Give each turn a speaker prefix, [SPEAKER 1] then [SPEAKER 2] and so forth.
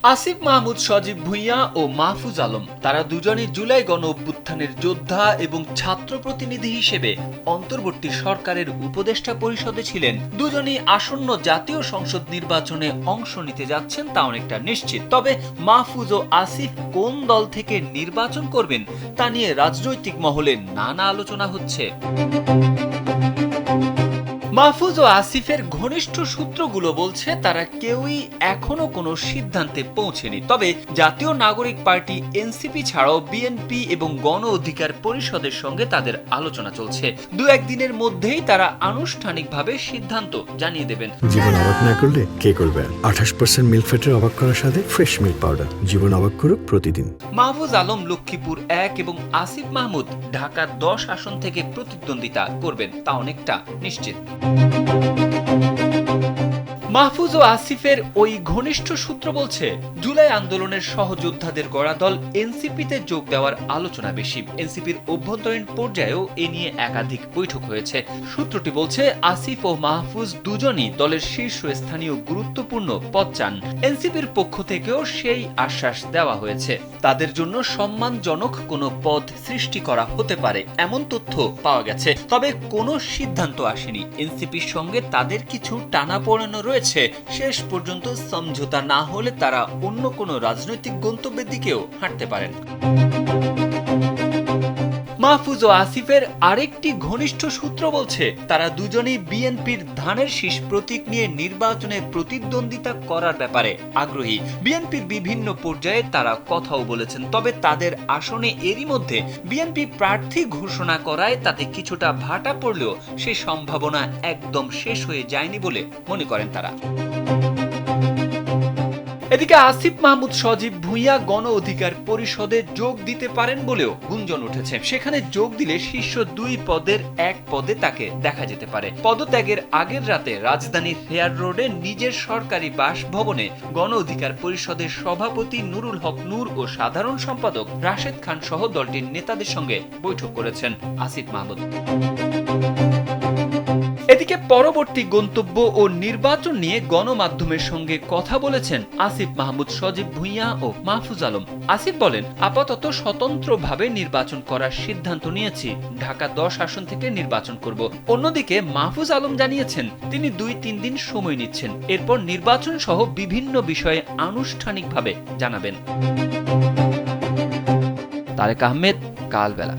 [SPEAKER 1] আসিফ মাহমুদ, সজীব ভুঁইয়া ও মাহফুজ আলম তারা দুজনই জুলাই গণ অভ্যুত্থানের যোদ্ধা এবং ছাত্র প্রতিনিধি হিসেবে অন্তর্বর্তী সরকারের উপদেষ্টা পরিষদে ছিলেন। দুজনই আসন্ন জাতীয় সংসদ নির্বাচনে অংশ নিতে যাচ্ছেন তা অনেকটা নিশ্চিত। তবে মাহফুজ ও আসিফ কোন দল থেকে নির্বাচন করবেন তা নিয়ে রাজনৈতিক মহলে নানা আলোচনা হচ্ছে। মাহফুজ ও আসিফের ঘনিষ্ঠ সূত্রগুলো বলছে তারা কেউই এখনো কোনো সিদ্ধান্তে পৌঁছেনি। তবে জাতীয় নাগরিক পার্টি এনসিপি ছাড়াও বিএনপি এবং গণ অধিকার পরিষদের সঙ্গে তাদের আলোচনা চলছে। দু একদিনের মধ্যেই তারা আনুষ্ঠানিকভাবে সিদ্ধান্ত জানিয়ে দেবেন।
[SPEAKER 2] জীবন অবাক না করলে কে করবে? 28% মিল্ক ফ্যাটের অবাক করার সাথে ফ্রেশ মিল্ক পাউডার। জীবন অবাক করুক প্রতিদিন।
[SPEAKER 1] মাহফুজ আলম লক্ষ্মীপুর 1 এবং আসিফ মাহমুদ ঢাকা 10 আসন থেকে প্রতিদ্বন্দ্বিতা করবেন তা অনেকটা নিশ্চিত। মাহফুজ ও আসিফের ওই ঘনিষ্ঠ সূত্র বলছে, জুলাই আন্দোলনের সহযোদ্ধাদের গড়া দল এনসিপিতে যোগ দেওয়ার আলোচনা বেশি। এনসিপির অভ্যন্তরীণ পর্যায়েও এ নিয়ে একাধিক বৈঠক হয়েছে। সূত্রটি বলছে, আসিফ ও মাহফুজ দুজনই দলের শীর্ষস্থানীয় গুরুত্বপূর্ণ পদ চান। এনসিপির পক্ষ থেকেও সেই আশ্বাস দেওয়া হয়েছে। তাদের জন্য সম্মানজনক কোনো পদ সৃষ্টি করা হতে পারে এমন তথ্য পাওয়া গেছে। তবে কোনো সিদ্ধান্ত আসেনি। এনসিপির সঙ্গে তাদের কিছু টানাপোড়েনও রয়েছে। শেষ পর্যন্ত সমঝোতা না হলে তারা অন্য কোনো রাজনৈতিক গন্তব্যের দিকেও হাঁটতে পারেন। মাহফুজ ও আসিফের আরেকটি ঘনিষ্ঠ সূত্র বলছে, তারা দুজনেই বিএনপির ধানের শীষ প্রতীক নিয়ে নির্বাচনে প্রতিদ্বন্দ্বিতা করার ব্যাপারে আগ্রহী। বিএনপির বিভিন্ন পর্যায়ে তারা কথাও বলেছেন। তবে তাদের আসনে এরই মধ্যে বিএনপি প্রার্থী ঘোষণা করায় তাতে কিছুটা ভাটা পড়লেও সে সম্ভাবনা একদম শেষ হয়ে যায়নি বলে মনে করেন তারা। এদিকে আসিফ মাহমুদ, সজীব ভুঁইয়া গণ অধিকার পরিষদে যোগ দিতে পারেন বলেও গুঞ্জন উঠেছে। সেখানে যোগ দিলে শীর্ষ 2 পদের এক পদে তাকে দেখা যেতে পারে। পদত্যাগের আগের রাতে রাজধানীর হেয়ার রোডে নিজের সরকারি বাসভবনে গণ অধিকার পরিষদের সভাপতি নুরুল হক নূর ও সাধারণ সম্পাদক রাশেদ খান সহ দলটির নেতাদের সঙ্গে বৈঠক করেছেন আসিফ মাহমুদ। এদিকে পরবর্তী গন্তব্য ও নির্বাচন নিয়ে গণমাধ্যমের সঙ্গে কথা বলেছেন আসিফ মাহমুদ, সজীব ভুঁইয়া ও মাহফুজ আলম। আসিফ বলেন, আপাতত স্বতন্ত্রভাবে নির্বাচন করার সিদ্ধান্ত নিয়েছি। ঢাকা 10 আসন থেকে নির্বাচন করব। অন্যদিকে মাহফুজ আলম জানিয়েছেন তিনি 2-3 দিন সময় নিচ্ছেন। এরপর নির্বাচন সহ বিভিন্ন বিষয়ে আনুষ্ঠানিকভাবে জানাবেন। তারেক আহমেদ, কালবেলা।